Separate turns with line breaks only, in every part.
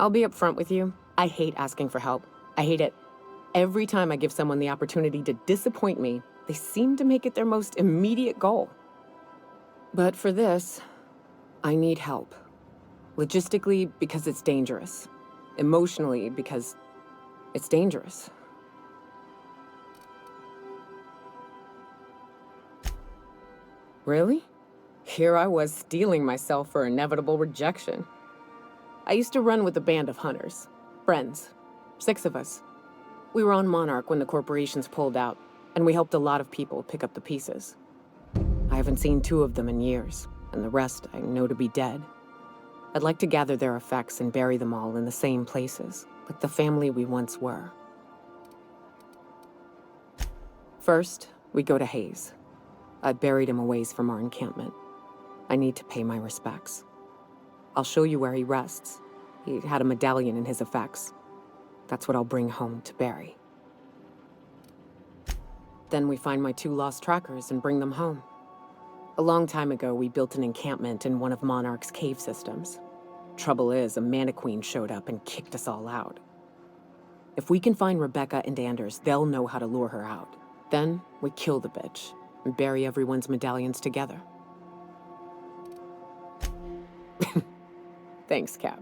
I'll be upfront with you. I hate asking for help. I hate it. Every time I give someone the opportunity to disappoint me, they seem to make it their most immediate goal. But for this, I need help. Logistically, because it's dangerous. Emotionally, because it's dangerous. Really? Here I was steeling myself for inevitable rejection. I used to run with a band of hunters. Friends. 6 of us. We were on Monarch when the corporations pulled out, and we helped a lot of people pick up the pieces. I haven't seen 2 of them in years, and the rest I know to be dead. I'd like to gather their effects and bury them all in the same places, like the family we once were. First, we go to Hayes. I buried him a ways from our encampment. I need to pay my respects. I'll show you where he rests. He had a medallion in his effects. That's what I'll bring home to bury. Then we find my 2 lost trackers and bring them home. A long time ago, we built an encampment in one of Monarch's cave systems. Trouble is, a mannequin showed up and kicked us all out. If we can find Rebekka and Anders, they'll know how to lure her out. Then we kill the bitch and bury everyone's medallions together. Thanks, Cap.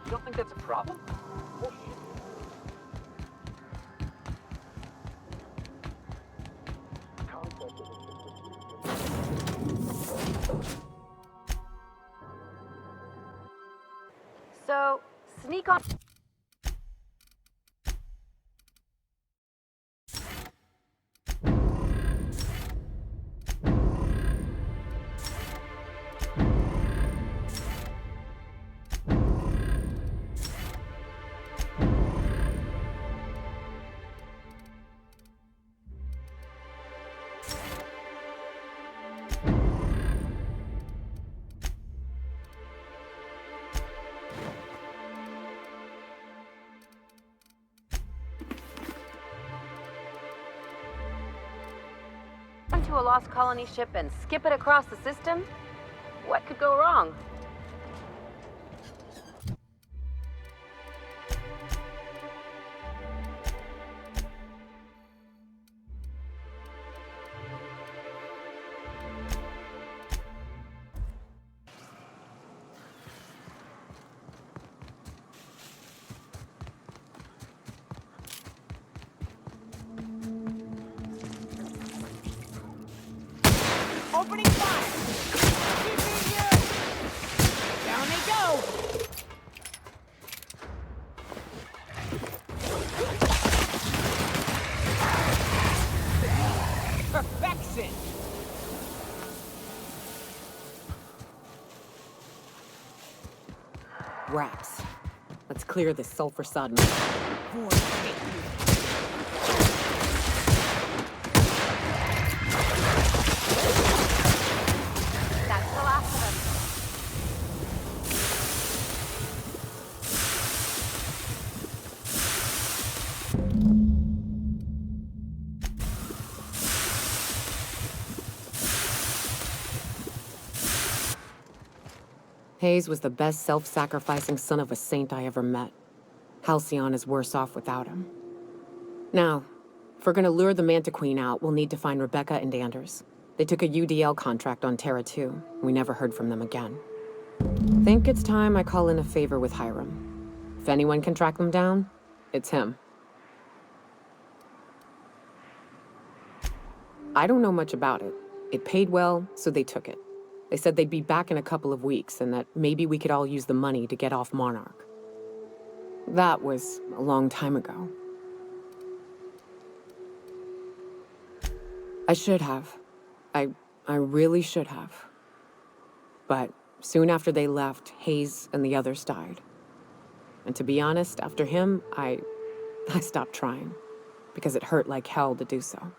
You don't think that's a problem?
So, sneak on. To a lost colony ship and skip it across the system? What could go wrong?
Opening fire! Keeping you! Down they go! Perfection!
Rats. Let's clear this sulfur-sodden.
That's the last of them.
Hayes was the best self-sacrificing son of a saint I ever met. Halcyon is worse off without him. Now, if we're gonna lure the Manta Queen out, we'll need to find Rebekka and Anders. They took a UDL contract on Terra 2. We never heard from them again. Think it's time I call in a favor with Hiram. If anyone can track them down, it's him. I don't know much about it. It paid well, so they took it. They said they'd be back in a couple of weeks and that maybe we could all use the money to get off Monarch. That was a long time ago. I should have. I really should have. But soon after they left, Hayes and the others died. And to be honest, after him, I stopped trying. Because it hurt like hell to do so.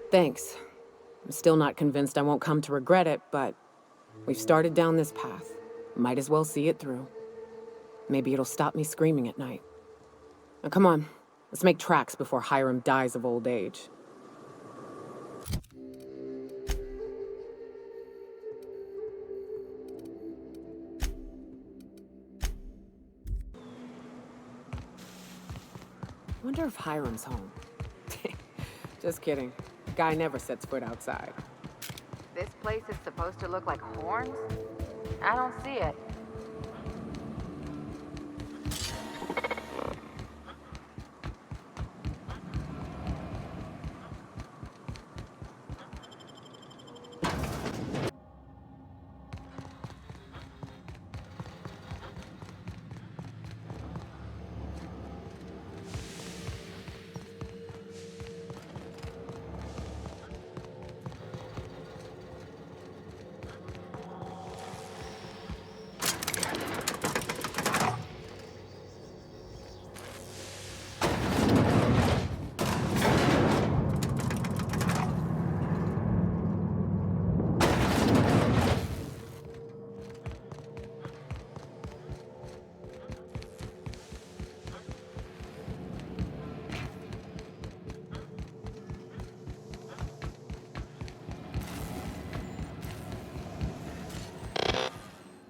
Thanks. I'm still not convinced I won't come to regret it, but we've started down this path. Might as well see it through. Maybe it'll stop me screaming at night. Now, come on. Let's make tracks before Hiram dies of old age. Wonder if Hiram's home. Just kidding. Guy never sets foot outside.
This place is supposed to look like horns? I don't see it.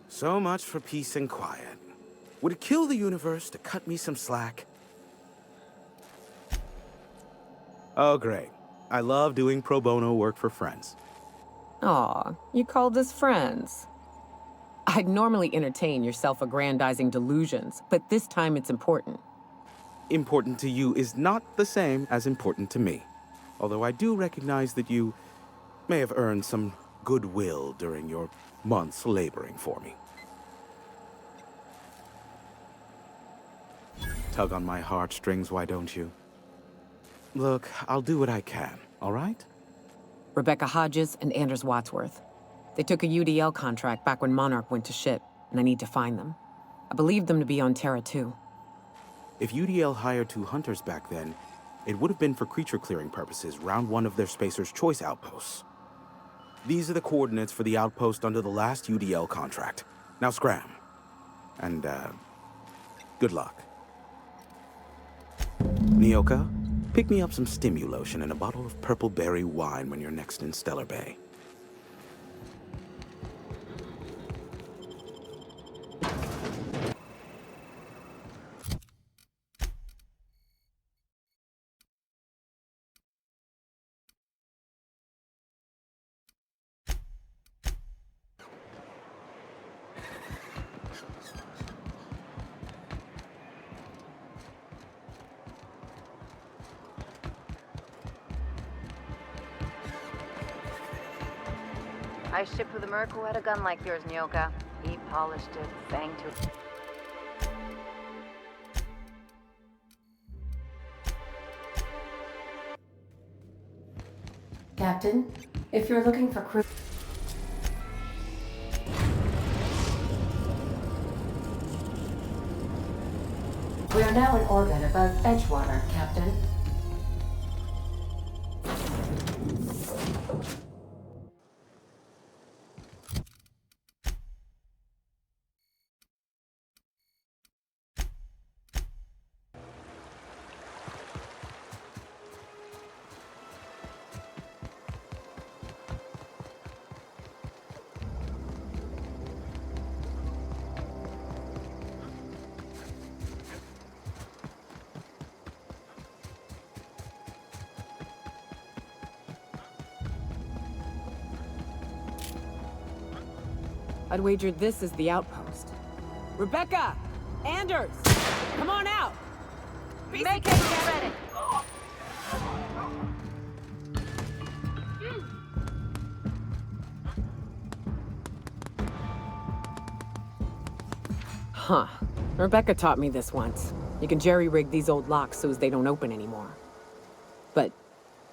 So much for peace and quiet. Would it kill the universe to cut me some slack? Oh, great. I love doing pro bono work for friends.
Aw, you called us friends. I'd normally entertain your self-aggrandizing delusions, but this time it's important.
Important to you is not the same as important to me. Although I do recognize that you may have earned some goodwill during your months laboring for me. Tug on my heartstrings, why don't you? Look, I'll do what I can, all right?
Rebecca Hodges and Anders Wadsworth. They took a UDL contract back when Monarch went to shit, and I need to find them. I believe them to be on Terra too.
If UDL hired 2 hunters back then, it would have been for creature clearing purposes, round 1 of their Spacer's Choice outposts. These are the coordinates for the outpost under the last UDL contract. Now scram. And, good luck. Nioka, pick me up some Stimulotion and a bottle of purple berry wine when you're next in Stellar Bay.
I shipped with a merc who had a gun like yours, Nioka. He polished it, bang to it.
Captain, if you're looking for crew... We are now in orbit above Edgewater, Captain.
I'd wager this is the outpost. Rebecca! Anders! Come on out!
Make it get ready!
Huh. Rebecca taught me this once. You can jerry-rig these old locks so as they don't open anymore. But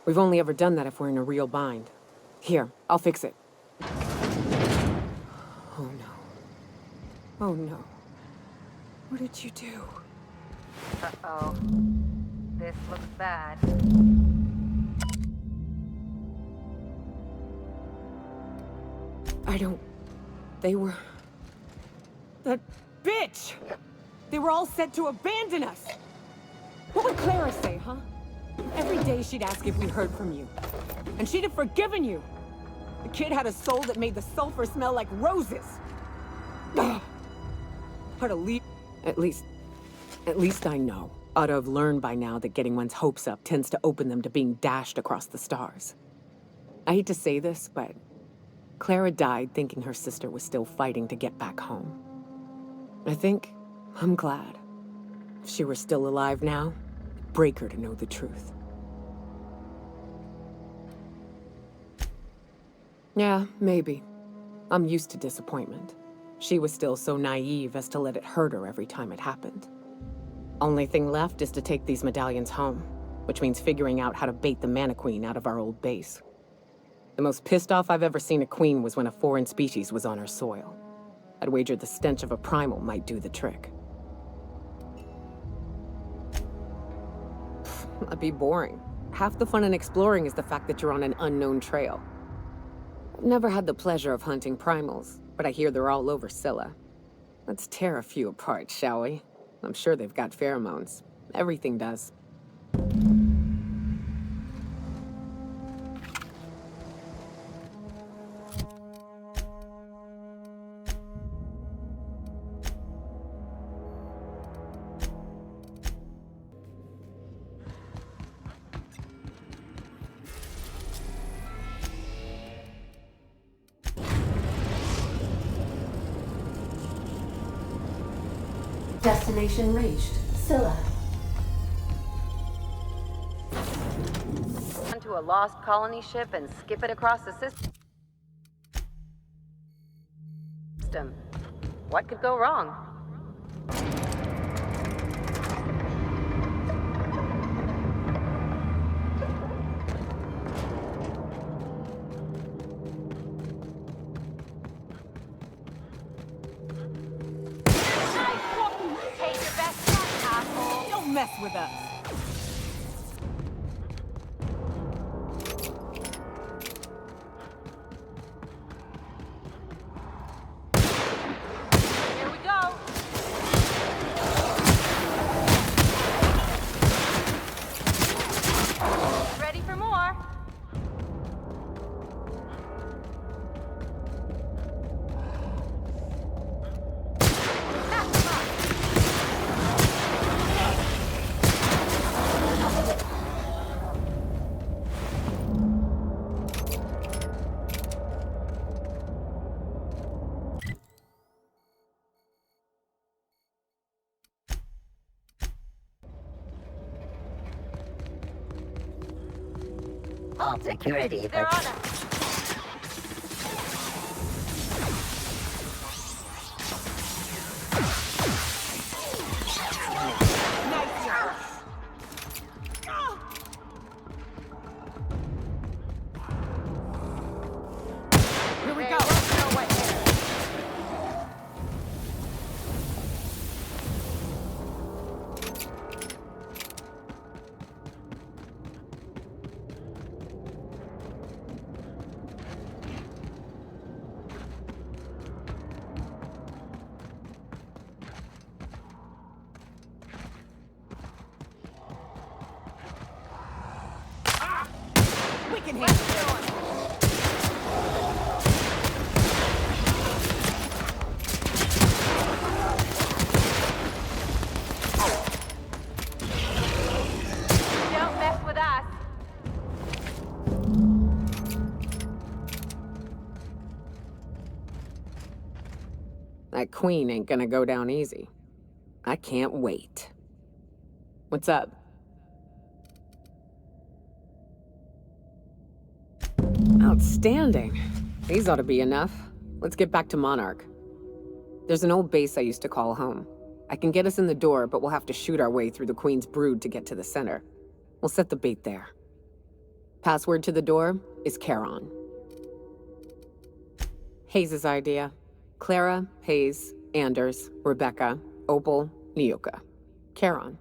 we've only ever done that if we're in a real bind. Here, I'll fix it. Oh no. Oh no. What did you do?
Uh-oh. This looks bad.
I don't... They were... That bitch! They were all set to abandon us! What would Clara say, huh? Every day she'd ask if we heard from you. And she'd have forgiven you. The kid had a soul that made the sulfur smell like roses. Ugh. I'd have leave. At least I know. Ought to have learned by now that getting one's hopes up tends to open them to being dashed across the stars. I hate to say this, but Clara died thinking her sister was still fighting to get back home. I think I'm glad. If she were still alive now, it'd break her to know the truth. Yeah, maybe. I'm used to disappointment. She was still so naive as to let it hurt her every time it happened. Only thing left is to take these medallions home, which means figuring out how to bait the Mana-Queen out of our old base. The most pissed off I've ever seen a queen was when a foreign species was on her soil. I'd wager the stench of a primal might do the trick. That'd be boring. Half the fun in exploring is the fact that you're on an unknown trail. I've never had the pleasure of hunting primals, but I hear they're all over Scylla. Let's tear a few apart, shall we? I'm sure they've got pheromones. Everything does.
Destination reached. Scylla.
Onto a lost colony ship and skip it across the system. What could go wrong? Take your best shot, asshole.
Don't mess with us!
Here we go. Ready for more?
All security.
They're on us.
Here we
They
go!
won't know what hit.
We can handle it!
Don't mess with us.
That queen ain't gonna go down easy. I can't wait. What's up? Outstanding. These ought to be enough. Let's get back to Monarch. There's an old base I used to call home. I can get us in the door, but we'll have to shoot our way through the Queen's brood to get to the center. We'll set the bait there. Password to the door is Charon. Hayes' idea. Clara, Hayes, Anders, Rebekka, Opal, Nioka. Charon.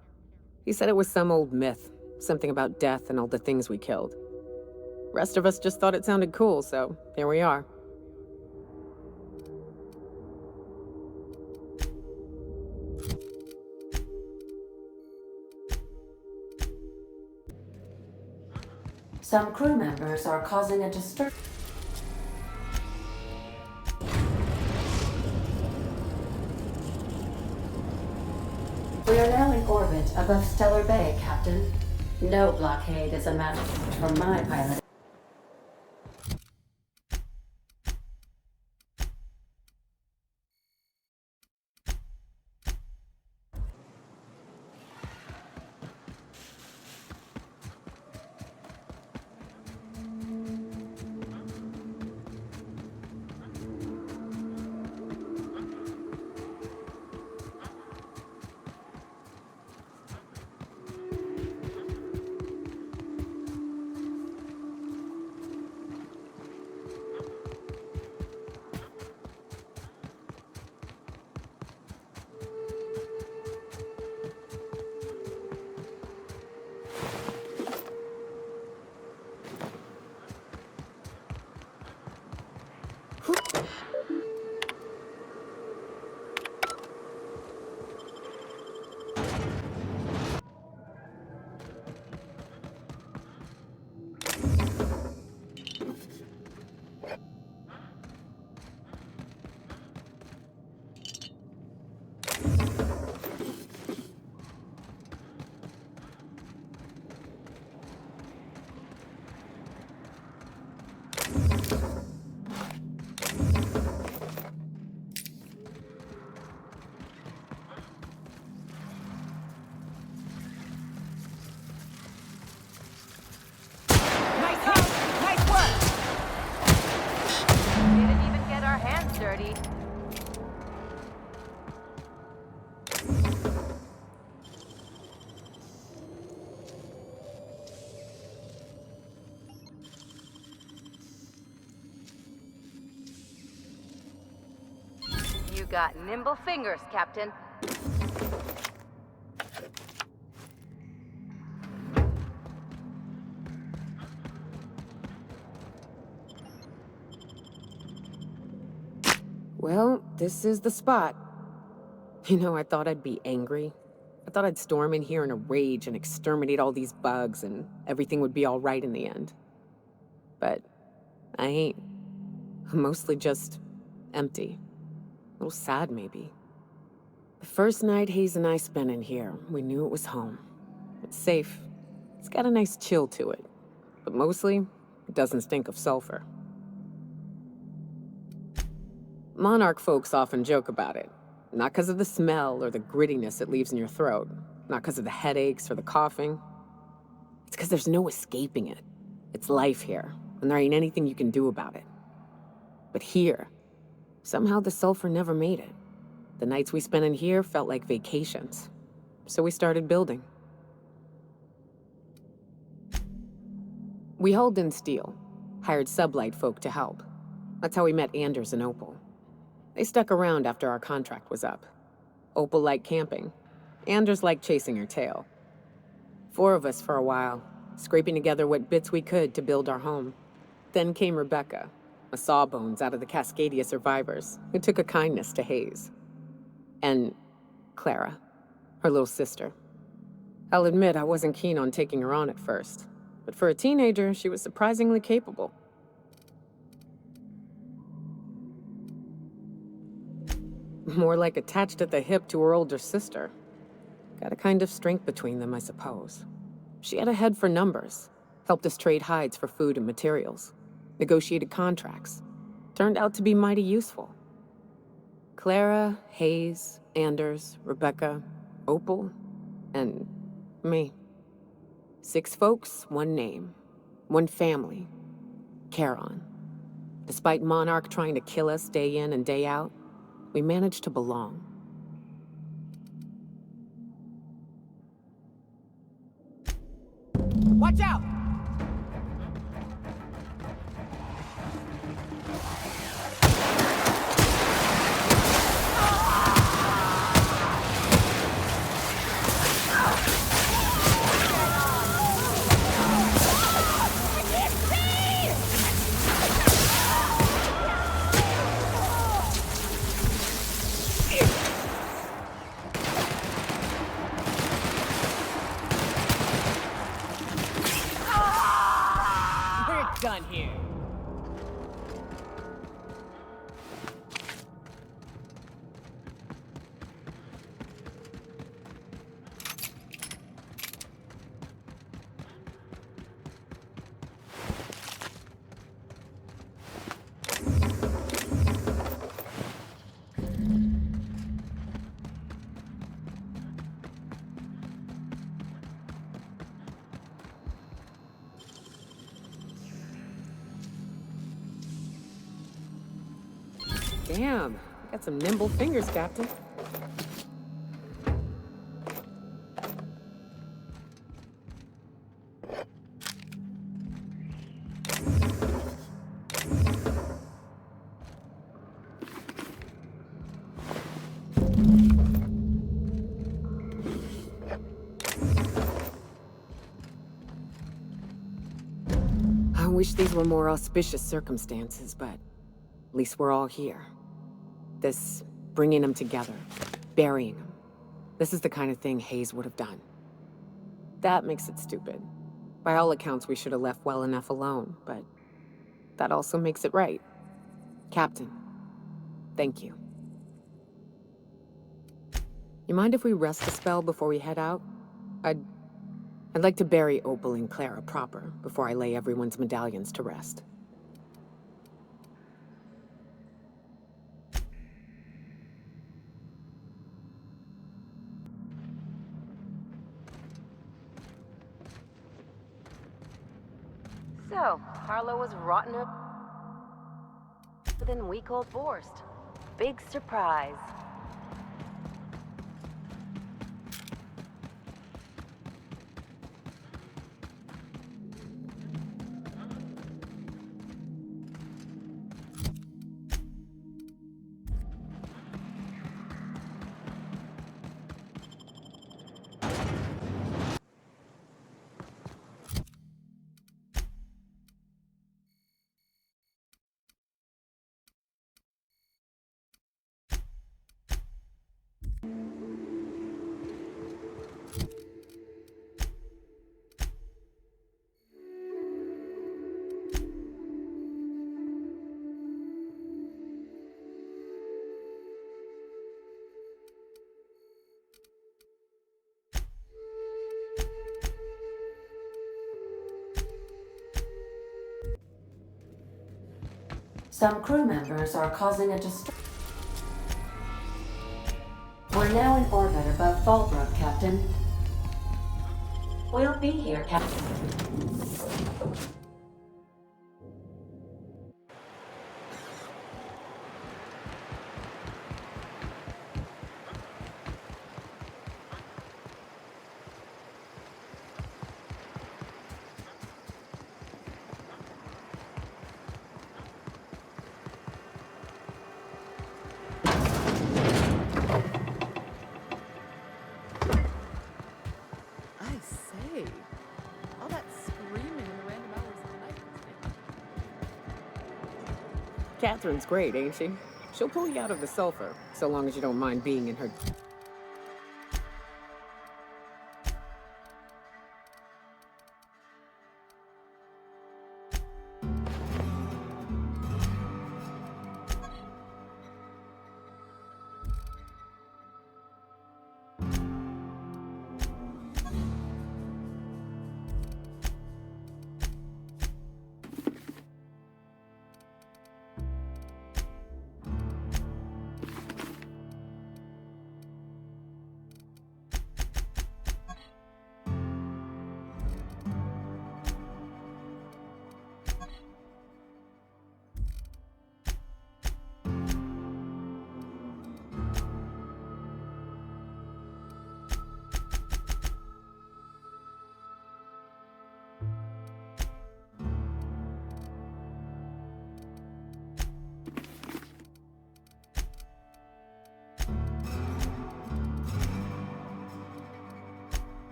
He said it was some old myth. Something about death and all the things we killed. Rest of us just thought it sounded cool, so here we are.
Some crew members are causing a disturbance. We are now in orbit above Stellar Bay, Captain. No blockade is a match for my pilot.
Nice work!
Didn't even get our hands dirty. You got nimble fingers, Captain.
Well, this is the spot. You know, I thought I'd be angry. I thought I'd storm in here in a rage and exterminate all these bugs and everything would be all right in the end. But I ain't. I'm mostly just empty. A little sad, maybe. The first night Hayes and I spent in here, we knew it was home. It's safe. It's got a nice chill to it. But mostly, it doesn't stink of sulfur. Monarch folks often joke about it. Not because of the smell or the grittiness it leaves in your throat. Not because of the headaches or the coughing. It's because there's no escaping it. It's life here, and there ain't anything you can do about it. But here, somehow the sulfur never made it. The nights we spent in here felt like vacations. So we started building. We hauled in steel, hired sublight folk to help. That's how we met Anders and Opal. They stuck around after our contract was up. Opal liked camping. Anders liked chasing her tail. 4 of us for a while, scraping together what bits we could to build our home. Then came Rebekka, a sawbones out of the Cascadia survivors, who took a kindness to Hayes. And Clara, her little sister. I'll admit I wasn't keen on taking her on at first, but for a teenager, she was surprisingly capable. More like attached at the hip to her older sister. Got a kind of strength between them, I suppose. She had a head for numbers, helped us trade hides for food and materials, negotiated contracts. Turned out to be mighty useful. Clara, Hayes, Anders, Rebekka, Opal, and me. 6 folks, 1 name, 1 family. Charon. Despite Monarch trying to kill us day in and day out, we managed to belong.
Watch out! done here.
Damn, you got some nimble fingers, Captain. I wish these were more auspicious circumstances, but at least we're all here. This bringing them together, burying them. This is the kind of thing Hayes would have done. That makes it stupid. By all accounts, we should have left well enough alone, but that also makes it right. Captain, thank you. You mind if we rest a spell before we head out? I'd like to bury Opal and Clara proper before I lay everyone's medallions to rest.
So, Harlow was rotten up within week-old Borst. Big surprise.
Some crew members are causing a disturbance. We're now in orbit above Fallbrook, Captain. We'll be here, Captain.
Catherine's great, ain't she? She'll pull you out of the sulfur, so long as you don't mind being in her...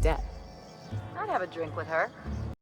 Death.
I'd have a drink with her.